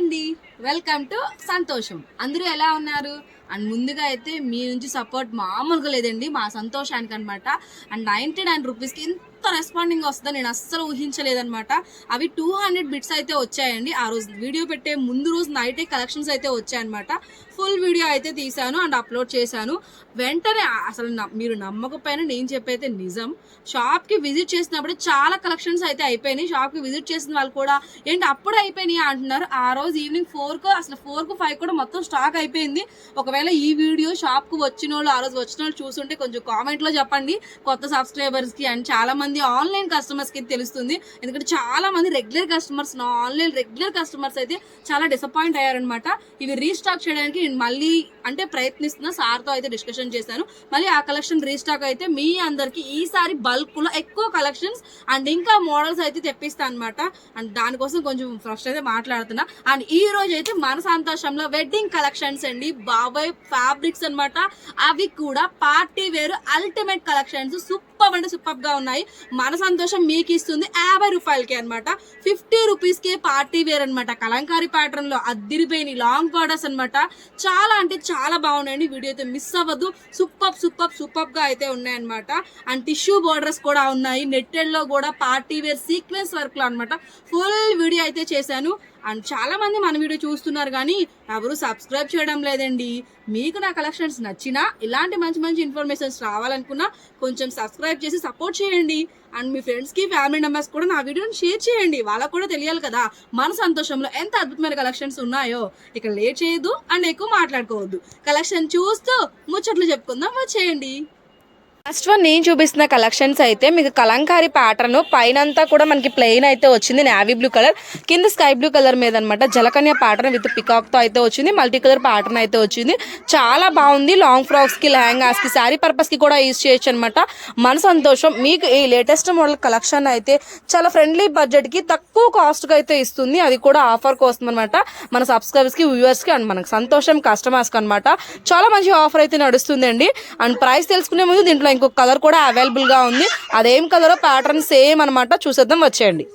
అండి, welcome to సంతోషం. అందరూ ఎలా ఉన్నారు? అండ్ ముందుగా అయితే మీ నుంచి సపోర్ట్ మామూలుగా లేదండి మా సంతోషానికి అనమాట. అండ్ 99 రూపీస్కి ఇంత రెస్పాండింగ్ వస్తుందో నేను అస్సలు ఊహించలేదనమాట. అవి 200 బిట్స్ అయితే వచ్చాయండి. ఆ రోజు వీడియో పెట్టే ముందు రోజు నైటే కలెక్షన్స్ అయితే వచ్చాయన్నమాట. ఫుల్ వీడియో అయితే తీశాను అండ్ అప్లోడ్ చేశాను. వెంటనే అసలు మీరు నమ్మకపోయినా నేను చెప్పైతే నిజం. షాప్కి విజిట్ చేసినప్పుడు చాలా కలెక్షన్స్ అయితే అయిపోయినాయి. షాప్కి విజిట్ చేసిన వాళ్ళు కూడా ఏంటి అప్పుడే అయిపోయినాయి అంటున్నారు. ఆ రోజు ఈవినింగ్ 4కు అసలు 4కు 5 కూడా మొత్తం స్టాక్ అయిపోయింది. ఒకవేళ ఈ వీడియో షాప్కు వచ్చిన వాళ్ళు ఆ రోజు వచ్చిన వాళ్ళు చూస్తుంటే కొంచెం కామెంట్లో చెప్పండి. కొత్త సబ్స్క్రైబర్స్కి అండ్ చాలా మంది ఆన్లైన్ కస్టమర్స్కి తెలుస్తుంది. ఎందుకంటే చాలా మంది రెగ్యులర్ కస్టమర్స్ నా ఆన్లైన్ రెగ్యులర్ కస్టమర్స్ అయితే చాలా డిసప్పాయింట్ అయ్యారనమాట. ఇవి రీస్టాక్ చేయడానికి నేను మళ్ళీ అంటే ప్రయత్నిస్తున్నా. సార్తో అయితే డిస్కషన్ చేశాను. మళ్ళీ ఆ కలెక్షన్ రీస్టాక్ అయితే మీ అందరికి ఈసారి బల్క్లో ఎక్కువ కలెక్షన్స్ అండ్ ఇంకా మోడల్స్ అయితే తెప్పిస్తాను అనమాట. అండ్ దానికోసం కొంచెం ఫస్ట్ అయితే మాట్లాడుతున్నా. అండ్ ఈ రోజు అయితే మన సంతోషంలో వెడ్డింగ్ కలెక్షన్స్ అండి, బాబాయ్ ఫ్యాబ్రిక్స్ అనమాట. అవి కూడా party wear ultimate collections super అంటే సూపర్ గా ఉన్నాయి. మన సంతోషం మీకు ఇస్తుంది 50 రూపాయలకి అనమాట. 50 రూపీస్కే పార్టీ వేర్ అనమాట. కలంకారీ ప్యాటర్న్ లో అద్దిరిపోయిన లాంగ్ బార్డర్స్ అనమాట. చాలా అంటే చాలా బాగున్నాయండి. వీడియో అయితే మిస్ అవ్వద్దు. సూపర్ గా అయితే ఉన్నాయన్నమాట. అండ్ టిష్యూ బోర్డర్స్ కూడా ఉన్నాయి. నెట్టెడ్ లో కూడా పార్టీ వేర్ సీక్వెన్స్ వర్క్ లో అనమాట. ఫుల్ వీడియో అయితే చేశాను. అండ్ చాలా మంది మన వీడియో చూస్తున్నారు కానీ ఎవరు సబ్స్క్రైబ్ చేయడం లేదండి. మీకు నా కలెక్షన్స్ నచ్చినా ఇలాంటి మంచి మంచి ఇన్ఫర్మేషన్స్ రావాలనుకున్నా కొంచెం సబ్స్క్రైబ్ చేసి సపోర్ట్ చేయండి. అండ్ మీ ఫ్రెండ్స్కి ఫ్యామిలీ మెంబర్స్ కూడా నా వీడియోని షేర్ చేయండి. వాళ్ళకు కూడా తెలియాలి కదా మన సంతోషంలో ఎంత అద్భుతమైన కలెక్షన్స్ ఉన్నాయో. ఇక లేట్ చేయొద్దు అండ్ ఎక్కువ మాట్లాడుకోవద్దు. కలెక్షన్ చూస్తూ ముచ్చట్లు చెప్పుకుందాం, వచ్చేయండి. ఫస్ట్ వన్ నేను చూపిస్తున్న కలెక్షన్స్ అయితే మీకు కలంకారీ ప్యాటర్న్ పైన అంతా కూడా మనకి ప్లెయిన్ అయితే వచ్చింది. నేవీ బ్లూ కలర్ కింద స్కై బ్లూ కలర్ మీద అనమాట. జలకన్య ప్యాటర్న్ విత్ పికాక్ తో అయితే వచ్చింది. మల్టీ కలర్ ప్యాటర్న్ అయితే వచ్చింది. చాలా బాగుంది. లాంగ్ ఫ్రాక్స్ కి లెహంగాస్ కి శారీ పర్పస్ కి కూడా యూజ్ చేయొచ్చు అనమాట. మన సంతోషం మీకు ఈ లేటెస్ట్ మోడల్ కలెక్షన్ అయితే చాలా ఫ్రెండ్లీ బడ్జెట్ కి తక్కువ కాస్ట్ కి అయితే ఇస్తుంది. అది కూడా ఆఫర్ కోసం అనమాట. మన సబ్స్క్రైబర్స్ కి వ్యూవర్స్ కి అండ్ మనకు సంతోషం కస్టమర్స్ కి అనమాట. చాలా మంచి ఆఫర్ అయితే నడుస్తుంది అండి. అండ్ ప్రైస్ తెలుసుకునే ముందు దీంట్లో ఇంకొక కలర్ కూడా అవైలబుల్ గా ఉంది. అదేం కలర్ ప్యాటర్న్ సేమ్ అనమాట. చూసేద్దాం, వచ్చేయండి.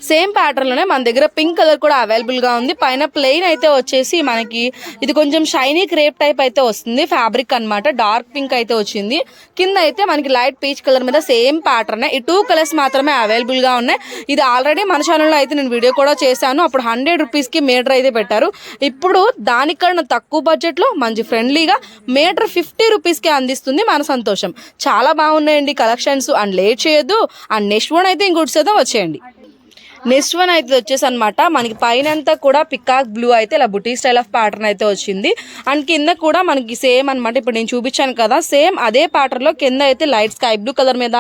సేమ్ ప్యాటర్న్ లోనే మన దగ్గర పింక్ కలర్ కూడా అవైలబుల్ గా ఉంది. పైన ప్లెయిన్ అయితే వచ్చేసి మనకి ఇది కొంచెం షైనీ క్రేప్ టైప్ అయితే వస్తుంది. ఫ్యాబ్రిక్ అనమాట. డార్క్ పింక్ అయితే వచ్చింది. కింద అయితే మనకి లైట్ పీచ్ కలర్ మీద సేమ్ ప్యాటర్న్. ఈ 2 కలర్స్ మాత్రమే అవైలబుల్ గా ఉన్నాయి. ఇది ఆల్రెడీ మన ఛానల్లో అయితే నేను వీడియో కూడా చేశాను. అప్పుడు 100 రూపీస్కి మీటర్ అయితే పెట్టారు. ఇప్పుడు దానికన్నా తక్కువ బడ్జెట్ లో మంచి ఫ్రెండ్లీగా మీటర్ 50 రూపీస్కి అందిస్తుంది మన సంతోషం. చాలా బాగున్నాయండి కలెక్షన్స్. అండ్ లేట్ చేయొద్దు. అండ్ నెక్స్ట్ వన్ అయితే ఇంకోటి చేద్దాం, వచ్చేయండి. నెక్స్ట్ వన్ అయితే వచ్చేసి అనమాట మనకి పైన అంతా కూడా పికాక్ బ్లూ అయితే ఇలా బుటీ స్టైల్ ఆఫ్ ప్యాటర్న్ అయితే వచ్చింది. అండ్ కింద కూడా మనకి సేమ్ అనమాట. ఇప్పుడు నేను చూపించాను కదా సేమ్ అదే ప్యాటర్న్ లో కింద అయితే లైట్ స్కై బ్లూ కలర్ మీద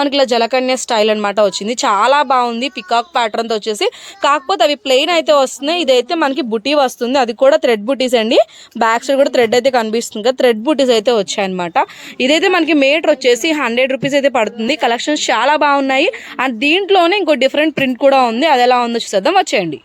మనకి ఇలా జలకన్య స్టైల్ అనమాట వచ్చింది. చాలా బాగుంది పికాక్ ప్యాటర్న్ తో వచ్చేసి. కాకపోతే అవి ప్లెయిన్ అయితే వస్తున్నాయి. ఇదైతే మనకి బుటీ వస్తుంది. అది కూడా థ్రెడ్ బుటీస్ అండి. బ్యాక్ సైడ్ కూడా థ్రెడ్ అయితే కనిపిస్తుంది కదా. థ్రెడ్ బుటీస్ అయితే వచ్చాయన్నమాట. ఇదైతే మనకి మీటర్ వచ్చేసి 100 రూపీస్ అయితే పడుతుంది. కలెక్షన్స్ చాలా బాగున్నాయి. అండ్ దీంట్లోనే ఇంకో డిఫరెంట్ ప్రింట్ కూడా ఉంది. అది ఎలా ఉందో చూసేద్దాం, వచ్చేయండి.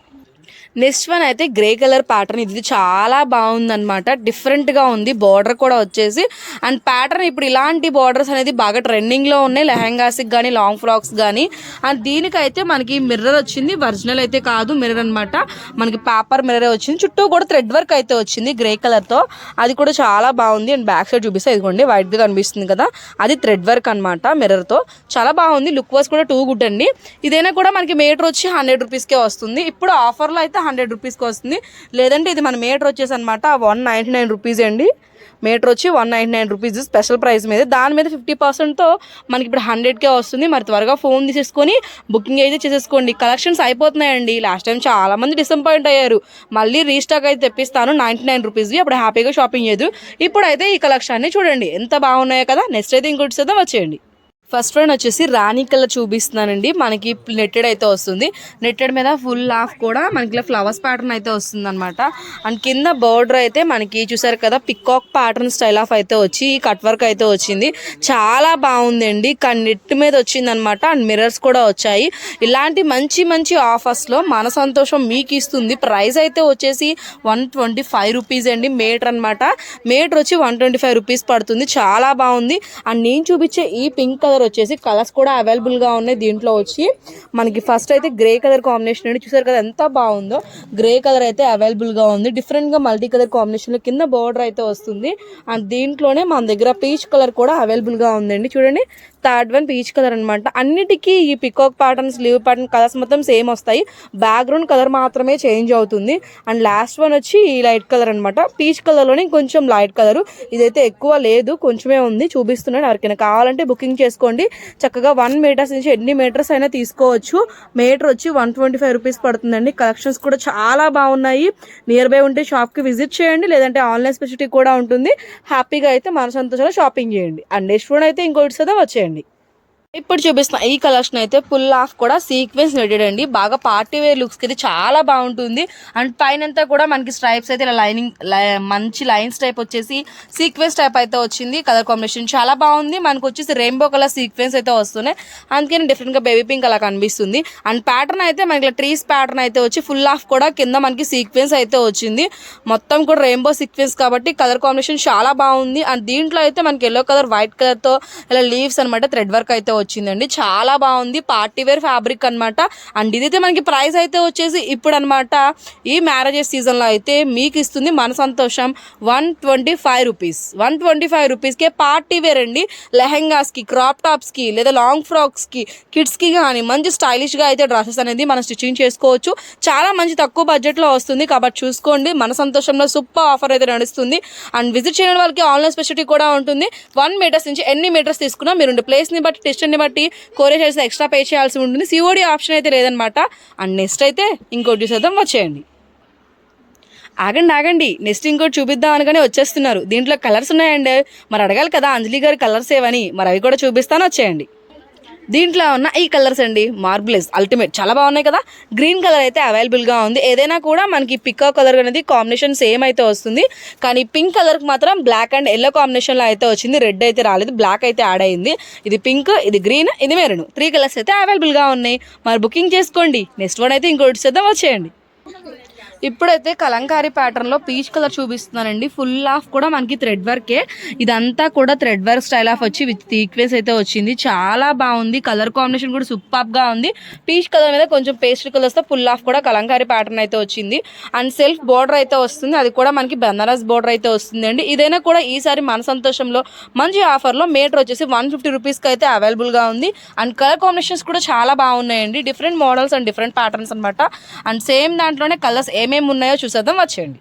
నెక్స్ట్ వన్ అయితే గ్రే కలర్ ప్యాటర్న్. ఇది చాలా బాగుంది అనమాట. డిఫరెంట్ గా ఉంది. బార్డర్ కూడా వచ్చేసి అండ్ ప్యాటర్న్ ఇప్పుడు ఇలాంటి బార్డర్స్ అనేది బాగా ట్రెండింగ్ లో ఉన్నాయి. లెహంగాస్ కానీ లాంగ్ ఫ్రాక్స్ కానీ. అండ్ దీనికైతే మనకి మిర్రర్ వచ్చింది. ఒరిజినల్ అయితే కాదు, మిర్రర్ అనమాట. మనకి పేపర్ మిర్రర్ వచ్చింది. చుట్టూ కూడా థ్రెడ్ వర్క్ అయితే వచ్చింది గ్రే కలర్ తో. అది కూడా చాలా బాగుంది. అండ్ బ్యాక్ సైడ్ చూపిస్తే ఇదిగోండి వైట్ గా కనిపిస్తుంది కదా, అది థ్రెడ్ వర్క్ అనమాట మిర్రర్ తో. చాలా బాగుంది. లుక్ వాస్ కూడా 2 గుడ్ అండి. ఇదైనా కూడా మనకి మీటర్ వచ్చి 100 రూపీస్కే వస్తుంది. ఇప్పుడు ఆఫర్ లో అయితే 100 రూపీస్కి వస్తుంది. లేదంటే ఇది మన మీటర్ వచ్చేసి అనమాట 199 రూపీస్ అండి. మీటర్ వచ్చి 199 రూపీస్ స్పెషల్ ప్రైస్ మీద. దాని మీద 50%తో మనకి ఇప్పుడు 100కే వస్తుంది. మరి త్వరగా ఫోన్ తీసేసుకొని బుకింగ్ అయితే చేసేసుకోండి. కలెక్షన్స్ అయిపోతున్నాయండి. లాస్ట్ టైం చాలా మంది డిసప్పాయింట్ అయ్యారు. మళ్ళీ రీస్టాక్ అయితే తెప్పిస్తాను 99 రూపీస్వి. అప్పుడు హ్యాపీగా షాపింగ్ చేయదు. ఇప్పుడైతే ఈ కలెక్షన్ని చూడండి ఎంత బాగున్నాయో కదా. నెక్స్ట్ అయితే ఇంకోటి చేద్దాం, వచ్చేయండి. ఫస్ట్ వన్ వచ్చేసి రాణి కలర్ చూపిస్తున్నానండి. మనకి నెట్టెడ్ అయితే వస్తుంది. నెట్టెడ్ మీద ఫుల్ హాఫ్ కూడా మనకి ఇలా ఫ్లవర్స్ ప్యాటర్న్ అయితే వస్తుంది అనమాట. అండ్ కింద బోర్డర్ అయితే మనకి చూసారు కదా పికాక్ ప్యాటర్న్ స్టైల్ ఆఫ్ అయితే వచ్చి కట్ వర్క్ అయితే వచ్చింది. చాలా బాగుందండి. నెట్ మీద వచ్చింది అనమాట. అండ్ మిర్రర్స్ కూడా వచ్చాయి. ఇలాంటి మంచి మంచి ఆఫర్స్లో మన సంతోషం మీకు ఇస్తుంది. ప్రైస్ అయితే వచ్చేసి 125 రూపీస్ అండి మీటర్ అనమాట. మీటర్ వచ్చి 125 రూపీస్ పడుతుంది. చాలా బాగుంది. అండ్ నేను చూపించే ఈ పింక్ కలర్ కలర్ వచ్చేసి కలర్స్ కూడా అవైలబుల్గా ఉన్నాయి దీంట్లో వచ్చి. మనకి ఫస్ట్ అయితే గ్రే కలర్ కాంబినేషన్ అండి, చూసారు కదా ఎంత బాగుందో. గ్రే కలర్ అయితే అవైలబుల్గా ఉంది, డిఫరెంట్గా మల్టీ కలర్ కాంబినేషన్లో కింద బార్డర్ అయితే వస్తుంది. అండ్ దీంట్లోనే మన దగ్గర పీచ్ కలర్ కూడా అవైలబుల్గా ఉందండి. చూడండి థర్డ్ వన్ పీచ్ కలర్ అనమాట. అన్నిటికీ ఈ peacock pattern, slew pattern colours మొత్తం సేమ్ వస్తాయి, బ్యాక్గ్రౌండ్ కలర్ మాత్రమే చేంజ్ అవుతుంది. అండ్ లాస్ట్ వన్ వచ్చి ఈ లైట్ కలర్ అనమాట. పీచ్ కలర్లోనే కొంచెం లైట్ కలర్, ఇదైతే ఎక్కువ లేదు కొంచెమే ఉంది, చూపిస్తున్నాను. ఎవరికైనా కావాలంటే బుకింగ్ చేసుకోండి. చక్కగా 1 మీటర్స్ నుంచి ఎన్ని మీటర్స్ అయినా తీసుకోవచ్చు. మీటర్ వచ్చి 125 రూపీస్ పడుతుందండి. కలెక్షన్స్ కూడా చాలా బాగున్నాయి. నియర్ బై ఉంటే షాప్కి విజిట్ చేయండి, లేదంటే ఆన్లైన్ స్పెసిలిటీ కూడా ఉంటుంది. హ్యాపీగా అయితే మన సంతోషంలో షాపింగ్ చేయండి. అండ్ నెక్స్ట్ వన్ అయితే ఇంకోటి సదా వచ్చేయండి. ఇప్పుడు చూపిస్తున్న ఈ కలెక్షన్ అయితే ఫుల్ ఆఫ్ కూడా సీక్వెన్స్ నెట్టెడ్ అండి. బాగా పార్టీ వేర్ లుక్స్కి అయితే చాలా బాగుంటుంది. అండ్ పైన అంతా కూడా మనకి స్ట్రైప్స్ అయితే ఇలా మంచి లైన్స్ టైప్ వచ్చేసి సీక్వెన్స్ టైప్ అయితే వచ్చింది. కలర్ కాంబినేషన్ చాలా బాగుంది. మనకు వచ్చేసి రెయిన్బో కలర్ సీక్వెన్స్ అయితే వస్తున్నాయి, అందుకని డిఫరెంట్గా బేబీ పింక్ అలా కనిపిస్తుంది. అండ్ ప్యాటర్న్ అయితే మనకి ట్రీస్ ప్యాటర్న్ అయితే వచ్చి ఫుల్ ఆఫ్ కూడా కింద మనకి సీక్వెన్స్ అయితే వచ్చింది. మొత్తం కూడా రెయిన్బో సీక్వెన్స్ కాబట్టి కలర్ కాంబినేషన్ చాలా బాగుంది. అండ్ దీంట్లో అయితే మనకి ఎల్లో కలర్ వైట్ కలర్తో ఇలా లీవ్స్ అనమాట థ్రెడ్ వర్క్ అయితే వచ్చిందండి, చాలా బాగుంది. పార్టీ వేర్ ఫ్యాబ్రిక్ అనమాట. అండ్ ఇదైతే మనకి ప్రైస్ అయితే వచ్చేసి ఇప్పుడు అనమాట ఈ మ్యారేజెస్ సీజన్లో అయితే మీకు ఇస్తుంది మన సంతోషం 125 రూపీస్. 125 రూపీస్కే పార్టీ వేర్ అండి. లెహెంగాస్కి, క్రాప్ టాప్స్కి, లేదా లాంగ్ ఫ్రాక్స్కి, కిడ్స్కి కానీ మంచి స్టైలిష్గా అయితే డ్రెస్సెస్ అనేది మనం స్టిచ్చింగ్ చేసుకోవచ్చు. చాలా మంచి తక్కువ బడ్జెట్లో వస్తుంది కాబట్టి చూసుకోండి. మన సంతోషంలో సూపర్ ఆఫర్ అయితే నడుస్తుంది. అండ్ విజిట్ చేయడం వాళ్ళకి ఆన్లైన్ స్పెషాలిటీ కూడా ఉంటుంది. 1 మీటర్స్ నుంచి ఎన్ని మీటర్స్ తీసుకున్నా మీరు ప్లేస్ని బట్టి డిస్టెన్స్ బట్టి కొరియర్ చేసి ఎక్స్ట్రా పే చేయాల్సి ఉంటుంది. సిఓడి ఆప్షన్ అయితే లేదనమాట. అండ్ నెక్స్ట్ అయితే ఇంకోటి చూసేద్దాం, వచ్చేయండి. ఆగండి నెక్స్ట్ ఇంకోటి చూపిద్దాం అనగానే వచ్చేస్తున్నారు. దీంట్లో కలర్స్ ఉన్నాయండి, మరి అడగాలి కదా అంజలి గారి కలర్స్ ఏవని, మరి అవి కూడా చూపిస్తాను, వచ్చేయండి. దీంట్లో ఉన్న ఈ కలర్స్ అండి మార్బులెస్ అల్టిమేట్, చాలా బాగున్నాయి కదా. గ్రీన్ కలర్ అయితే అవైలబుల్గా ఉంది. ఏదైనా కూడా మనకి పికాక్ కలర్ అనేది కాంబినేషన్ సేమ్ అయితే వస్తుంది, కానీ పింక్ కలర్కి మాత్రం బ్లాక్ అండ్ ఎల్లో కాంబినేషన్లో అయితే వచ్చింది. రెడ్ అయితే రాలేదు, బ్లాక్ అయితే యాడ్ అయింది. ఇది పింక్, ఇది గ్రీన్, ఇది మెరూన్, 3 కలర్స్ అయితే అవైలబుల్గా ఉన్నాయి. మరి బుకింగ్ చేసుకోండి. నెక్స్ట్ వన్ అయితే ఇంకోటి చేద్దాం, వచ్చేయండి. ఇప్పుడైతే కలంకారీ ప్యాటర్న్లో పీచ్ కలర్ చూపిస్తున్నానండి. ఫుల్ ఆఫ్ కూడా మనకి థ్రెడ్ వర్కే, ఇదంతా కూడా థ్రెడ్ వర్క్ స్టైల్ ఆఫ్ వచ్చి విత్ సీక్వెన్స్ అయితే వచ్చింది. చాలా బాగుంది. కలర్ కాంబినేషన్ కూడా సూపర్గా ఉంది. పీచ్ కలర్ మీద కొంచెం పేస్టల్ కలర్స్తో ఫుల్ ఆఫ్ కూడా కలంకారీ ప్యాటర్న్ అయితే వచ్చింది. అండ్ సెల్ఫ్ బోర్డర్ అయితే వస్తుంది, అది కూడా మనకి బెనారస్ బోర్డర్ అయితే వస్తుంది అండి. ఇదైనా కూడా ఈసారి మన సంతోషంలో మంచి ఆఫర్లో మీటర్ వచ్చేసి 150 రూపీస్కి అయితే అవైలబుల్గా ఉంది. అండ్ కలర్ కాంబినేషన్స్ కూడా చాలా బాగున్నాయండి. Different models and different patterns అనమాట. అండ్ సేమ్ దాంట్లోనే కలర్స్ ఏమేమి ఉన్నాయో చూసేద్దాం, వచ్చేయండి.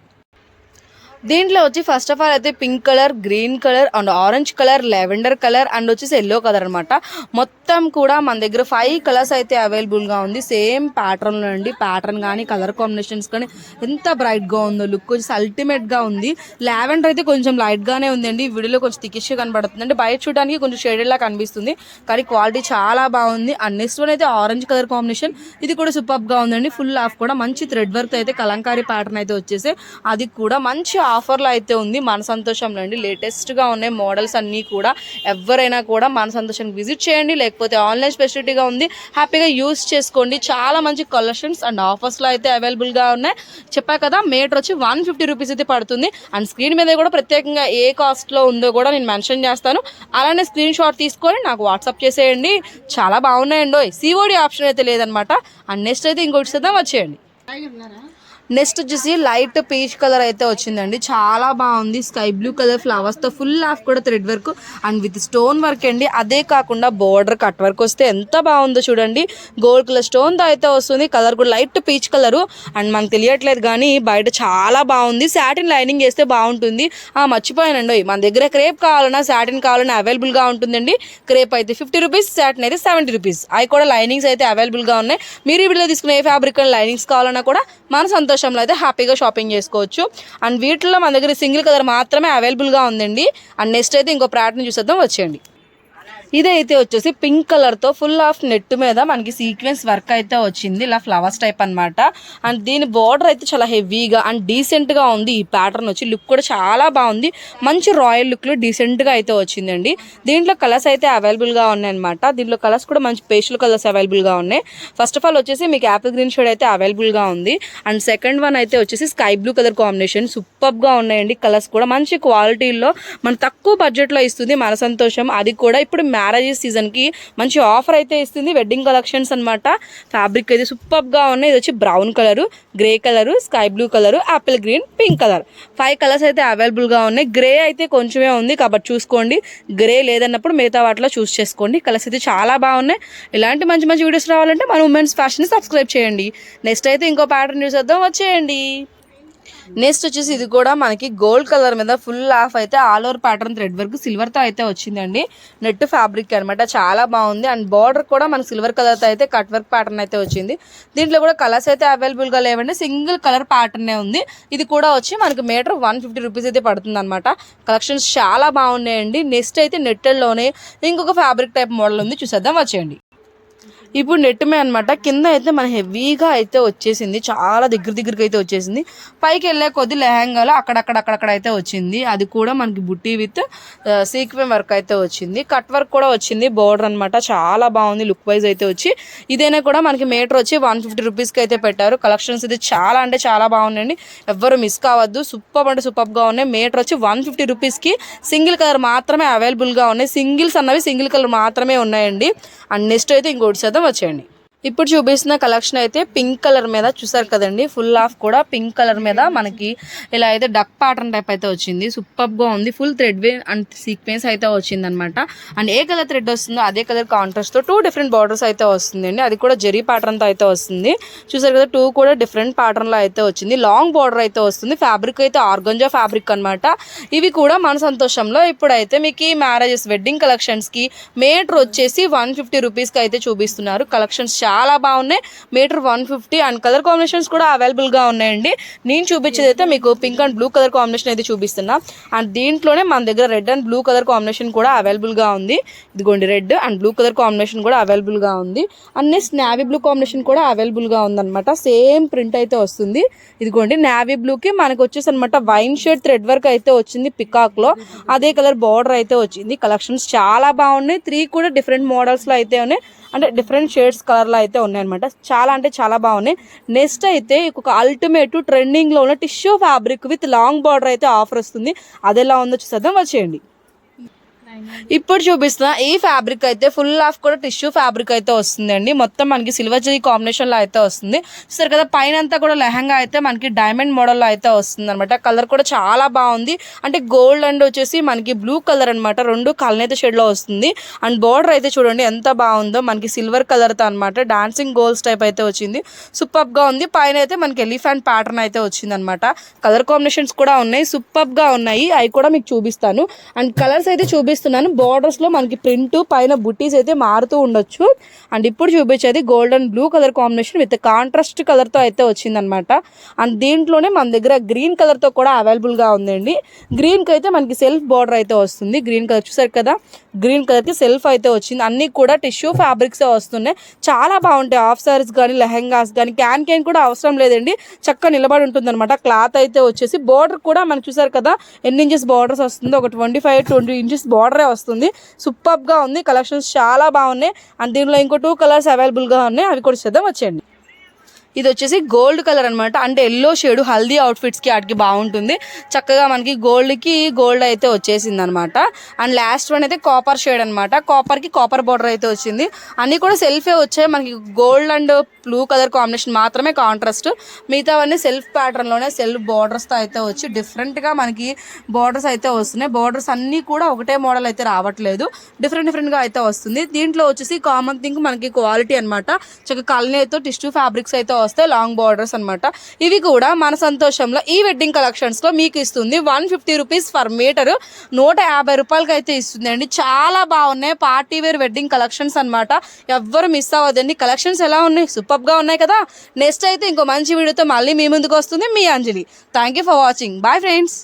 దీంట్లో వచ్చి ఫస్ట్ ఆఫ్ ఆల్ అయితే pink colour, green colour and orange colour, lavender colour and వచ్చేసి ఎల్లో కలర్ అనమాట. మొత్తం కూడా మన దగ్గర 5 కలర్స్ అయితే అవైలబుల్గా ఉంది. సేమ్ ప్యాటర్న్లో అండి. ప్యాటర్న్ కానీ కలర్ కాంబినేషన్స్ కానీ ఎంత బ్రైట్గా ఉందో, లుక్ వచ్చేసి అల్టిమేట్గా ఉంది. లావెండర్ అయితే కొంచెం లైట్గానే ఉందండి, వీడియోలో కొంచెం థికిష్గా కనబడుతుంది అండి. బయట చూడడానికి కొంచెం షేడెడ్లా కనిపిస్తుంది, కానీ క్వాలిటీ చాలా బాగుంది. అండ్ నెక్స్ట్ వన్ అయితే ఆరెంజ్ కలర్ కాంబినేషన్, ఇది కూడా సూపర్గా ఉందండి. ఫుల్ ఆఫ్ కూడా మంచి థ్రెడ్ వర్క్ అయితే కలంకారీ ప్యాటర్న్ అయితే వచ్చేసి అది కూడా మంచి ఆఫర్లో అయితే ఉంది. మన సంతోషంలో అండి లేటెస్ట్గా ఉన్నాయి మోడల్స్ అన్నీ కూడా. ఎవరైనా కూడా మన సంతోషానికి విజిట్ చేయండి, లేకపోతే ఆన్లైన్ స్పెషాలిటీగా ఉంది, హ్యాపీగా యూస్ చేసుకోండి. చాలా మంచి కలెక్షన్స్ అండ్ ఆఫర్స్లో అయితే అవైలబుల్గా ఉన్నాయి. చెప్పా కదా మీటర్ వచ్చి 150 రూపీస్ అయితే పడుతుంది. అండ్ స్క్రీన్ మీద కూడా ప్రత్యేకంగా ఏ కాస్ట్లో ఉందో కూడా నేను మెన్షన్ చేస్తాను. అలానే స్క్రీన్ షాట్ తీసుకొని నాకు వాట్సాప్ చేసేయండి. చాలా బాగున్నాయండి. సిఓడి ఆప్షన్ అయితే లేదనమాట. అండ్ నెక్స్ట్ అయితే ఇంకోటి చేద్దాం, వచ్చేయండి. నెక్స్ట్ వచ్చేసి లైట్ పీచ్ కలర్ అయితే వచ్చిందండి, చాలా బాగుంది. స్కై బ్లూ కలర్ ఫ్లవర్స్తో ఫుల్ ఆఫ్ కూడా thread work and with stone work అండి. అదే కాకుండా బోర్డర్ కట్ వర్క్ వస్తే ఎంత బాగుందో చూడండి. గోల్డ్ కలర్ స్టోన్తో అయితే వస్తుంది. కలర్ కూడా లైట్ పీచ్ కలరు అండ్ మనకు తెలియట్లేదు కానీ బయట చాలా బాగుంది. సాటిన్ లైనింగ్ వేస్తే బాగుంటుంది. మర్చిపోయానండి, మన దగ్గర క్రేప్ కావాలన్నా సాటిన్ కావాలన్నా అవైలబుల్గా ఉంటుందండి. క్రేప్ అయితే 50 రూపీస్, సాటిన్ అయితే 70 రూపీస్. అవి కూడా లైనింగ్స్ అయితే అవైలబుల్గా ఉన్నాయి. మీరు ఈ వీడియో తీసుకునే ఏ ఫ్యాబ్రిక్ లైనింగ్స్ కావాలన్నా కూడా మన సంతోషంలో అయితే హ్యాపీగా షాపింగ్ చేసుకోవచ్చు. అండ్ వీటిలో మన దగ్గర సింగిల్ కలర్ మాత్రమే అవైలబుల్గా ఉందండి. అండ్ నెక్స్ట్ అయితే ఇంకో ప్యాటర్న్ చూసేద్దాం, వచ్చేయండి. ఇదైతే వచ్చేసి పింక్ కలర్తో ఫుల్ ఆఫ్ నెట్ మీద మనకి సీక్వెన్స్ వర్క్ అయితే వచ్చింది, ఇలా ఫ్లవర్స్ టైప్ అనమాట. అండ్ దీని బార్డర్ అయితే చాలా హెవీగా అండ్ డీసెంట్గా ఉంది. ఈ ప్యాటర్న్ వచ్చి లుక్ కూడా చాలా బాగుంది. మంచి రాయల్ లుక్లో డీసెంట్గా అయితే వచ్చిందండి. దీంట్లో కలర్స్ అయితే అవైలబుల్గా ఉన్నాయి అనమాట. దీంట్లో కలర్స్ కూడా మంచి పేస్టల్ కలర్స్ అవైలబుల్గా ఉన్నాయి. ఫస్ట్ ఆఫ్ ఆల్ వచ్చేసి మీకు యాపిల్ గ్రీన్ షేడ్ అయితే అవైలబుల్గా ఉంది. అండ్ సెకండ్ వన్ అయితే వచ్చేసి స్కై బ్లూ కలర్ కాంబినేషన్ సూపర్గా ఉన్నాయండి. కలర్స్ కూడా మంచి క్వాలిటీలో మన తక్కువ బడ్జెట్లో ఇస్తుంది మన సంతోషం. అది కూడా ఇప్పుడు మ్యారేజెస్ సీజన్కి మంచి ఆఫర్ అయితే ఇస్తుంది. వెడ్డింగ్ కలెక్షన్స్ అనమాట. ఫ్యాబ్రిక్ అయితే సూపర్గా ఉన్నాయి. ఇది వచ్చి brown colour, grey colour, sky blue colour, Apple green, pink colour 5 colours అయితే అవైలబుల్గా ఉన్నాయి. గ్రే అయితే కొంచెమే ఉంది కాబట్టి చూసుకోండి. గ్రే లేదన్నప్పుడు మిగతా వాటిలో చూస్ చేసుకోండి. కలర్స్ అయితే చాలా బాగున్నాయి. ఇలాంటి మంచి మంచి వీడియోస్ రావాలంటే మన ఉమెన్స్ ఫ్యాషన్ సబ్స్క్రైబ్ చేయండి. నెక్స్ట్ అయితే ఇంకో ప్యాటర్న్ చూసేద్దాం, వచ్చేయండి. నెక్స్ట్ వచ్చేసి ఇది కూడా మనకి గోల్డ్ కలర్ మీద ఫుల్ ఆఫ్ అయితే all over pattern thread work సిల్వర్తో అయితే వచ్చిందండి. నెట్ ఫ్యాబ్రిక్ అనమాట, చాలా బాగుంది. అండ్ బార్డర్ కూడా మనకి సిల్వర్ కలర్తో అయితే కట్ వర్క్ ప్యాటర్న్ అయితే వచ్చింది. దీంట్లో కూడా కలర్స్ అయితే అవైలబుల్గా లేవండి, సింగిల్ కలర్ ప్యాటర్నే ఉంది. ఇది కూడా వచ్చి మనకి మీటర్ 150 రూపీస్ అయితే పడుతుంది అనమాట. కలెక్షన్స్ చాలా బాగున్నాయండి. నెక్స్ట్ అయితే నెట్టెల్లోనే ఇంకొక ఫ్యాబ్రిక్ టైప్ మోడల్ ఉంది, చూసేద్దాం, వచ్చేయండి. ఇప్పుడు నెట్టమే అనమాట. కింద అయితే మన హెవీగా అయితే వచ్చేసింది, చాలా దగ్గరికి అయితే వచ్చేసింది. పైకి వెళ్ళే కొద్ది లెహంగాలో అక్కడక్కడ అయితే వచ్చింది. అది కూడా మనకి బుట్టి విత్ సీక్వెన్ వర్క్ అయితే వచ్చింది. కట్ వర్క్ కూడా వచ్చింది, బోర్డర్ అనమాట. చాలా బాగుంది లుక్ వైజ్ అయితే వచ్చి. ఇదైనా కూడా మనకి మీటర్ వచ్చి 150 రూపీస్కి అయితే పెట్టారు. కలెక్షన్స్ ఇది చాలా అంటే చాలా బాగున్నాయండి, ఎవ్వరు మిస్ కావద్దు. సూపర్ అంటే సూపర్గా ఉన్నాయి. మీటర్ వచ్చి 150 రూపీస్కి సింగిల్ కలర్ మాత్రమే అవైలబుల్గా ఉన్నాయి. సింగిల్స్ అన్నవి సింగిల్ కలర్ మాత్రమే ఉన్నాయండి. అండ్ నెక్స్ట్ అయితే ఇంకోటి శాతం వచ్చేయండి. ఇప్పుడు చూపిస్తున్న కలెక్షన్ అయితే పింక్ కలర్ మీద చూసారు కదండి. ఫుల్ ఆఫ్ కూడా పింక్ కలర్ మీద మనకి ఇలా అయితే డక్ ప్యాటర్న్ టైప్ అయితే వచ్చింది. సూపర్గా ఉంది. Full thread way and sequence అయితే వచ్చింది అనమాట. అండ్ ఏ కలర్ థ్రెడ్ వస్తుందో అదే కలర్ కాంట్రాస్ట్తో 2 డిఫరెంట్ బార్డర్స్ అయితే వస్తుందండి. అది కూడా జరీ ప్యాటర్న్తో అయితే వస్తుంది. చూసారు కదా, 2 కూడా డిఫరెంట్ ప్యాటర్న్లో అయితే వచ్చింది. లాంగ్ బార్డర్ అయితే వస్తుంది. ఫ్యాబ్రిక్ అయితే ఆర్గంజా ఫ్యాబ్రిక్ అనమాట. ఇవి కూడా మన సంతోషంలో ఇప్పుడైతే మీకు ఈ మ్యారేజెస్ వెడ్డింగ్ కలెక్షన్స్కి మీటర్ వచ్చేసి 150 రూపీస్కి అయితే చూపిస్తున్నారు. కలెక్షన్స్ చాలా బాగున్నాయి. మీటర్ 150 అండ్ కలర్ కాంబినేషన్స్ కూడా అవైలబుల్గా ఉన్నాయండి. నేను చూపించేది అయితే మీకు pink and blue colour combination అయితే చూపిస్తున్నా. అండ్ దీంట్లోనే మన దగ్గర red and blue colour combination కూడా అవైలబుల్గా ఉంది. ఇదిగోండి, red and blue colour combination కూడా అవైలబుల్గా ఉంది. And next navy blue combination కూడా అవైలబుల్గా ఉందన్నమాట. సేమ్ ప్రింట్ అయితే వస్తుంది. ఇదిగోండి, నావీ బ్లూకి మనకు వచ్చేసి అనమాట వైన్ షేడ్ థ్రెడ్ వర్క్ అయితే వచ్చింది పికాక్లో. అదే కలర్ బార్డర్ అయితే వచ్చింది. కలెక్షన్స్ చాలా బాగున్నాయి. 3 కూడా డిఫరెంట్ మోడల్స్లో అయితే ఉన్నాయి, అంటే డిఫరెంట్ షేడ్స్ కలర్లో అయితే ఉన్నాయన్నమాట. చాలా అంటే చాలా బాగున్నాయి. నెక్స్ట్ అయితే ఒక అల్టిమేట్ ట్రెండింగ్లో ఉన్న tissue fabric with long border అయితే ఆఫర్ వస్తుంది. అది ఎలా ఉందో చూసేద్దాం, వచ్చేయండి. ఇప్పుడు చూపిస్తున్న ఈ ఫ్యాబ్రిక్ అయితే ఫుల్ ఆఫ్ కూడా టిష్యూ ఫ్యాబ్రిక్ అయితే వస్తుందండి. మొత్తం మనకి సిల్వర్ జరీ కాంబినేషన్లో అయితే వస్తుంది. సరే కదా, పైన అంతా కూడా లెహంగా అయితే మనకి డైమండ్ మోడల్లో అయితే వస్తుంది అనమాట. కలర్ కూడా చాలా బాగుంది. అంటే గోల్డ్ అండ్ వచ్చేసి మనకి బ్లూ కలర్ అనమాట. 2 కలనేత షేడ్లో వస్తుంది. అండ్ బార్డర్ అయితే చూడండి ఎంత బాగుందో, మనకి సిల్వర్ కలర్తో అనమాట. డాన్సింగ్ గోల్స్ టైప్ అయితే వచ్చింది. సూపర్గా ఉంది. పైన అయితే మనకి ఎలిఫెంట్ ప్యాటర్న్ అయితే వచ్చింది అనమాట. కలర్ కాంబినేషన్స్ కూడా ఉన్నాయి, సూపర్గా ఉన్నాయి. అవి కూడా మీకు చూపిస్తాను. అండ్ కలర్స్ అయితే చూపిస్తున్నాను. బార్డర్స్ లో మనకి ప్రింట్ పైన బుట్టీస్ అయితే మారుతూ ఉండొచ్చు. అండ్ ఇప్పుడు చూపించేది gold and blue colour combination with contrast colour తో అయితే వచ్చిందనమాట. అండ్ దీంట్లోనే మన దగ్గర గ్రీన్ కలర్ తో కూడా అవైలబుల్ గా ఉందండి. గ్రీన్ కి అయితే మనకి సెల్ఫ్ బార్డర్ అయితే వస్తుంది. గ్రీన్ కలర్ చూసారు కదా, గ్రీన్ కలర్ కి సెల్ఫ్ అయితే వచ్చింది. అన్ని కూడా టిష్యూ ఫ్యాబ్రిక్స్ వస్తున్నాయి. చాలా బాగుంటాయి. హాఫ్ సారీస్ కానీ లెహంగాస్ కానీ క్యాన్ కూడా అవసరం లేదండి, చక్కగా నిలబడి ఉంటుంది అనమాట. క్లాత్ అయితే వచ్చేసి బార్డర్ కూడా మనకి చూసారు కదా ఎన్ని ఇంచెస్ బార్డర్స్ వస్తుంది. ఒక 25-20 ఇంచెస్ బార్డరే వస్తుంది. సూపర్ గా ఉంది. కలెక్షన్స్ చాలా బాగున్నాయి. అండ్ దీనిలో ఇంకో 2 కలర్స్ అవైలబుల్ గా ఉన్నాయి, అవి కూడా చేద్దాం, వచ్చేయండి. ఇది వచ్చేసి గోల్డ్ కలర్ అనమాట. అంటే ఎల్లో షేడ్ హల్దీ అవుట్ఫిట్స్కి వాటికి బాగుంటుంది. చక్కగా మనకి గోల్డ్కి గోల్డ్ అయితే వచ్చేసింది అనమాట. అండ్ లాస్ట్ వన్ అయితే కాపర్ షేడ్ అనమాట. కాపర్కి కాపర్ బార్డర్ అయితే వచ్చింది. అన్నీ కూడా సెల్ఫే వచ్చాయి. మనకి gold and blue colour combination మాత్రమే కాంట్రాస్ట్. మిగతావన్నీ సెల్ఫ్ ప్యాటర్న్లోనే సెల్ఫ్ బార్డర్స్తో అయితే వచ్చి డిఫరెంట్గా మనకి బార్డర్స్ అయితే వస్తున్నాయి. బార్డర్స్ అన్నీ కూడా ఒకటే మోడల్ అయితే రావట్లేదు, డిఫరెంట్గా అయితే వస్తుంది. దీంట్లో వచ్చేసి కామన్ థింగ్ మనకి క్వాలిటీ అనమాట. చక్కగా కల్నేతో టిష్యూ ఫ్యాబ్రిక్స్ అయితే వస్తాయి, లాంగ్ బార్డర్స్ అనమాట. ఇవి కూడా మన సంతోషంలో ఈ వెడ్డింగ్ కలెక్షన్స్లో మీకు ఇస్తుంది 150 రూపీస్ పర్ మీటర్, 150 రూపాయలకి అయితే ఇస్తుంది అండి. చాలా బాగున్నాయి పార్టీ వేర్ వెడ్డింగ్ కలెక్షన్స్ అనమాట. ఎవ్వరు మిస్ అవ్వదండి. కలెక్షన్స్ ఎలా ఉన్నాయి, సూపర్గా ఉన్నాయి కదా. నెక్స్ట్ అయితే ఇంకో మంచి వీడియోతో మళ్ళీ మీ ముందుకు వస్తుంది మీ Anjali. Thank you for watching. Bye friends.